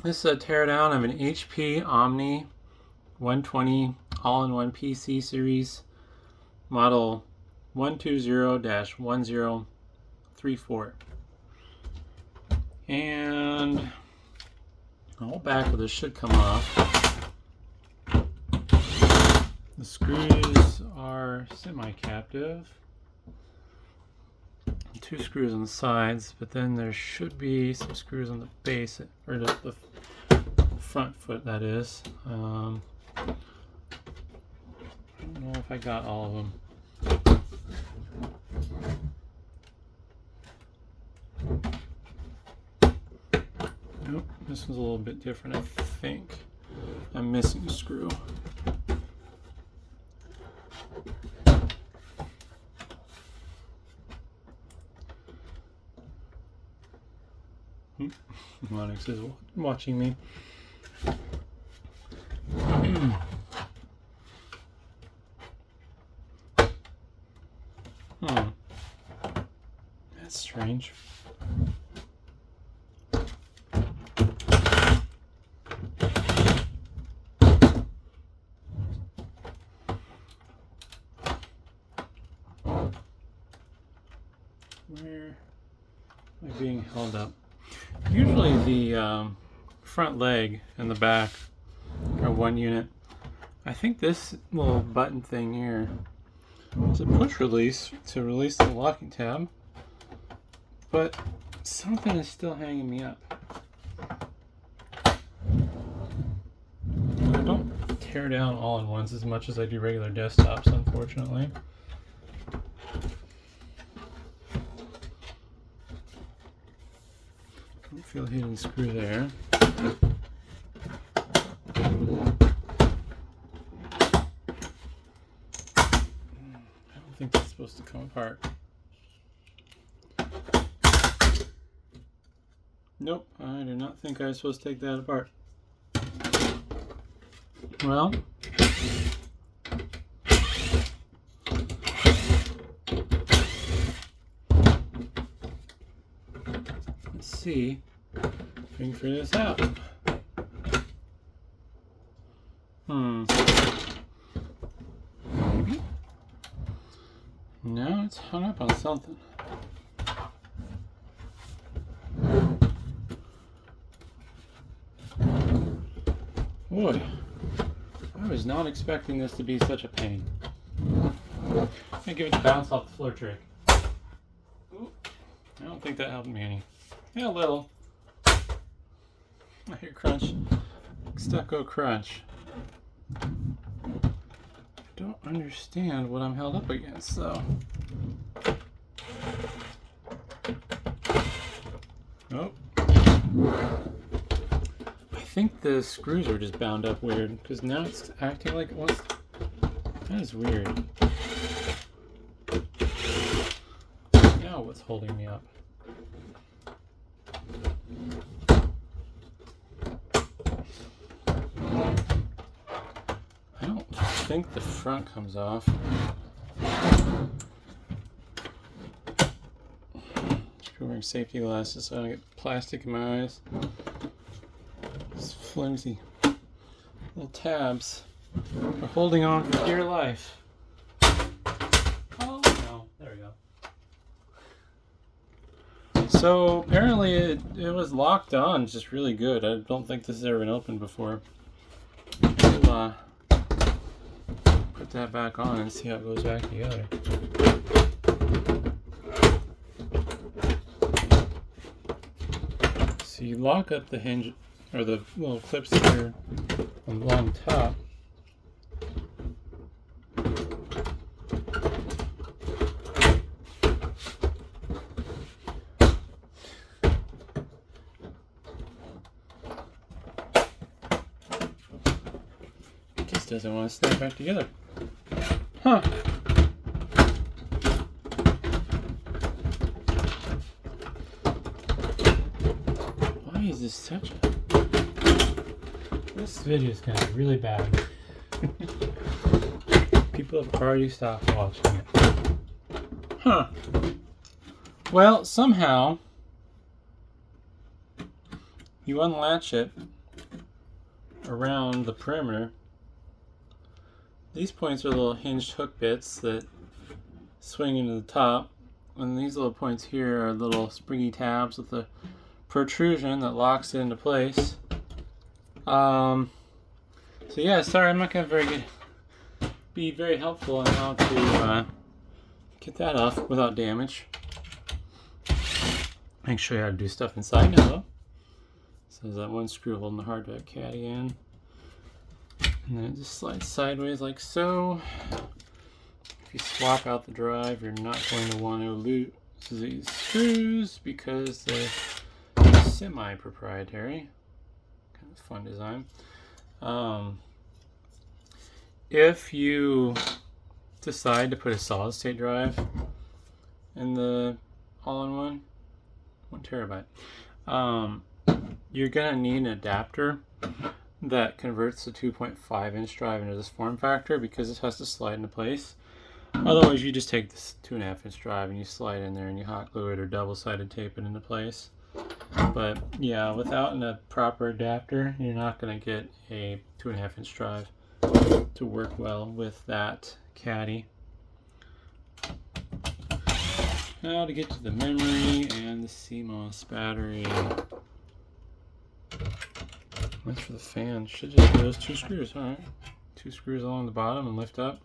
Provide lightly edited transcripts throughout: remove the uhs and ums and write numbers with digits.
This is a teardown of an HP Omni 120 all-in-one PC series, model 120-1034. And the whole back of this should come off. The screws are semi-captive. 2 screws on the sides, but then there should be some screws on the base, or the front foot, that is. I don't know if I got all of them. Nope, this one's a little bit different, I think. I'm missing a screw. Monix is watching me. That's strange. Where am I being held up? Usually the front leg and the back are one unit. I think this little button thing here is a push release to release the locking tab, but something is still hanging me up. I don't tear down all-in-ones as much as I do regular desktops, unfortunately. Don't feel a hidden screw there. I don't think that's supposed to come apart. Nope, I do not think I was supposed to take that apart. Well, let's see if we can figure this out. Maybe? No, it's hung up on something. Boy, I was not expecting this to be such a pain. I'm gonna give it the bounce off the floor trick. Ooh, I don't think that helped me any. Yeah, a little. I hear crunch. Stucco crunch. I don't understand what I'm held up against, though. Nope. I think the screws are just bound up weird, because now it's acting like it wants to. That is weird. Now what's holding me up? I don't think the front comes off. Just wearing safety glasses so I don't get plastic in my eyes. These flimsy little tabs are holding on for dear life. Oh no, there we go. So apparently it was locked on just really good. I don't think this has ever been opened before. We'll put that back on and see how it goes back together. So you lock up the hinge, or the little clips here along top. It just doesn't want to snap back together. Huh. Why is this such a... This video is going to be really bad. People have already stopped watching it. Huh. Well, somehow you unlatch it around the perimeter. These points are little hinged hook bits that swing into the top, and these little points here are little springy tabs with a protrusion that locks it into place. So yeah, sorry, I'm not gonna be very helpful on how to get that off without damage. I can show you how to do stuff inside now though. So there's that one screw holding the hard drive caddy in. And then it just slides sideways like so. If you swap out the drive, you're not going to want to lose these screws because they're semi-proprietary. Kind of fun design. If you decide to put a solid-state drive in the all-in-one, 1 terabyte, you're gonna need an adapter that converts the 2.5 inch drive into this form factor because this has to slide into place. Otherwise, you just take this 2.5 inch drive and you slide in there and you hot glue it or double-sided tape it into place. But yeah, without a proper adapter, you're not going to get a 2.5 inch drive to work well with that caddy. Now to get to the memory and the CMOS battery. That's for the fan. Should just be those 2 screws. Alright. 2 screws along the bottom and lift up.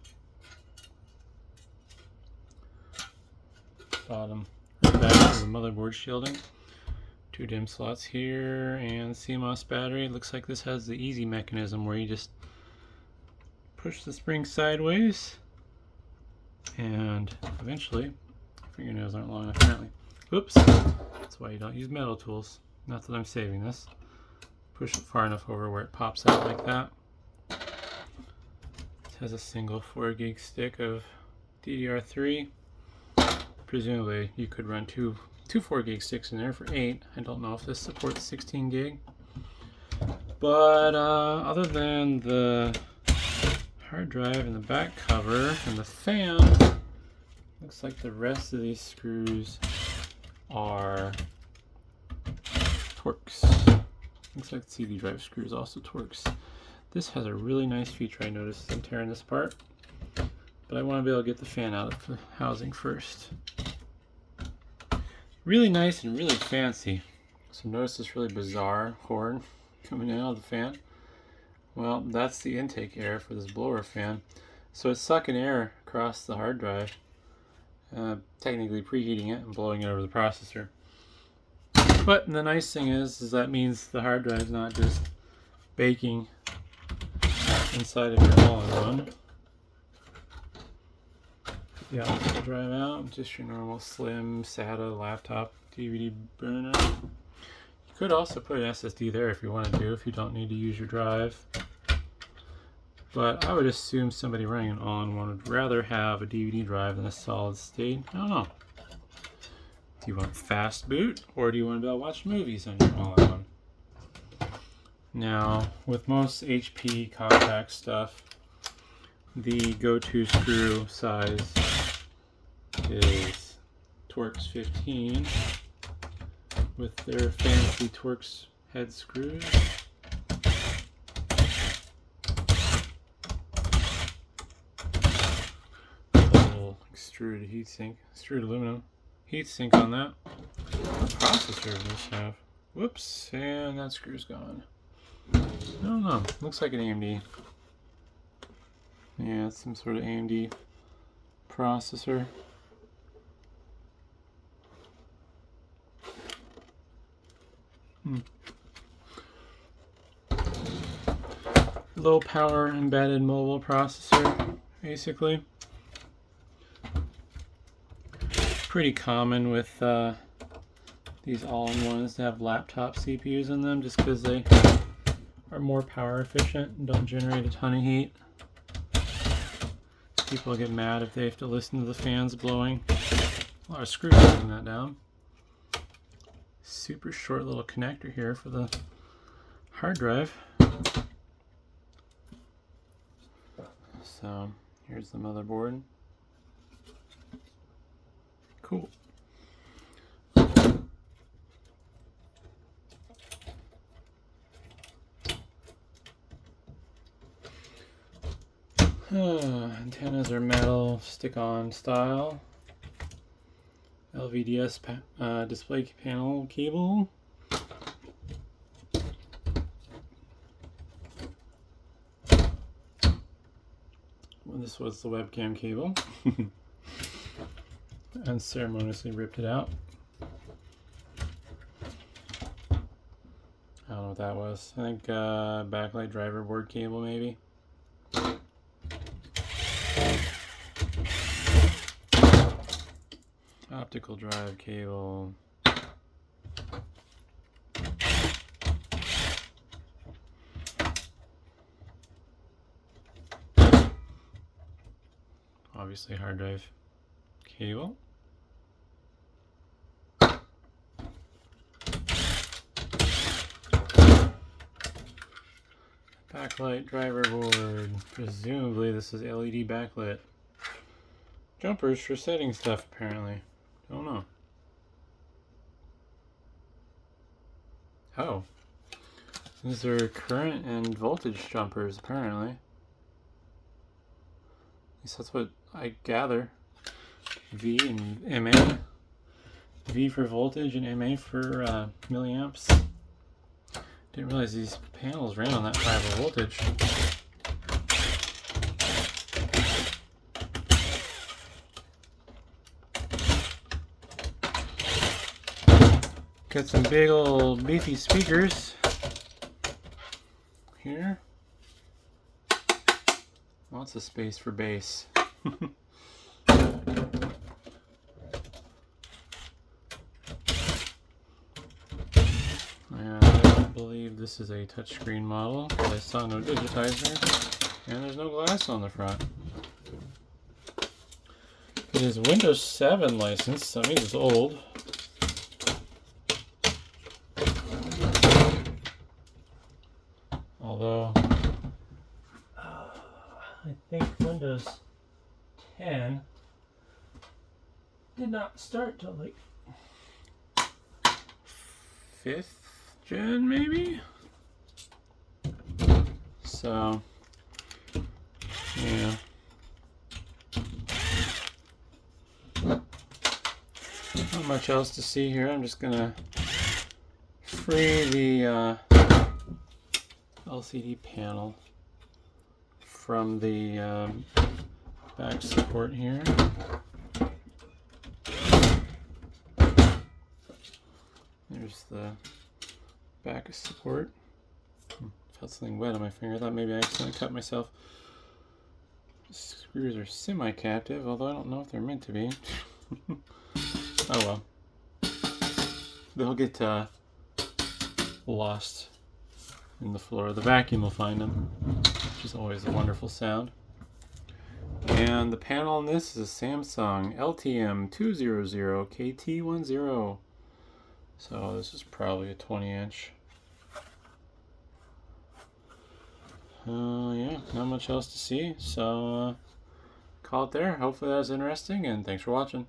Bottom right back to the motherboard shielding. 2 DIMM slots here and CMOS battery. Looks like this has the easy mechanism where you just push the spring sideways and eventually, fingernails aren't long enough apparently. Oops. That's why you don't use metal tools. Not that I'm saving this. Push it far enough over where it pops out like that. It has a single 4 gig stick of DDR3. Presumably you could run two 4 gig sticks in there for 8. I don't know if this supports 16 gig. But other than the hard drive and the back cover and the fan, looks like the rest of these screws are Torx. Looks like the CD drive screws also Torx. This has a really nice feature I noticed in tearing this apart, but I want to be able to get the fan out of the housing first. Really nice and really fancy. So notice this really bizarre horn coming out of the fan. Well, that's the intake air for this blower fan. So it's sucking air across the hard drive, technically preheating it and blowing it over the processor. But the nice thing is that means the hard drive is not just baking inside of your all-in-one. The optical drive out, just your normal slim SATA laptop DVD burner. You could also put an SSD there if you want to, if you don't need to use your drive. But I would assume somebody running an all-in-one would rather have a DVD drive than a solid state. I don't know. Do you want fast boot, or do you want to be able to watch movies on your all-in-one? Now, with most HP compact stuff, the go-to screw size is Torx 15 with their fancy Torx head screws. Little extruded heatsink, extruded aluminum heatsink on that. The processor does have. Whoops, and that screw's gone. I don't know. Looks like an AMD. Yeah, it's some sort of AMD processor. Low power embedded mobile processor, basically. Pretty common with these all-in-ones to have laptop CPUs in them just because they are more power efficient and don't generate a ton of heat. People get mad if they have to listen to the fans blowing. A lot of screws holding that down. Super short little connector here for the hard drive. So here's the motherboard. Cool. Antennas are metal, stick-on style. LVDS display panel cable. Well, this was the webcam cable. Unceremoniously ripped it out. I don't know what that was. I think backlight driver board cable maybe. Optical drive cable. Obviously hard drive cable. Backlight driver board. Presumably this is LED backlit. Jumpers for setting stuff apparently. Don't know. Oh. These are current and voltage jumpers apparently. At least that's what I gather. V and MA. V for voltage and MA for milliamps. Didn't realize these panels ran on that high of a voltage. Got some big old beefy speakers here. Lots of space for bass. I believe this is a touchscreen model, but I saw no digitizer, and there's no glass on the front. It is Windows 7 licensed, so that means it's old. Although, I think Windows 10 did not start till like 5th gen maybe? So, yeah. Not much else to see here. I'm just gonna free the LCD panel from the back support here. There's the back support. Felt something wet on my finger. I thought maybe I accidentally cut myself. Screws are semi-captive, although I don't know if they're meant to be. Oh well. They'll get lost in the floor. The vacuum will find them, which is always a wonderful sound. And the panel on this is a Samsung LTM200KT10. So this is probably a 20-inch. Yeah, not much else to see. So call it there. Hopefully that was interesting, and thanks for watching.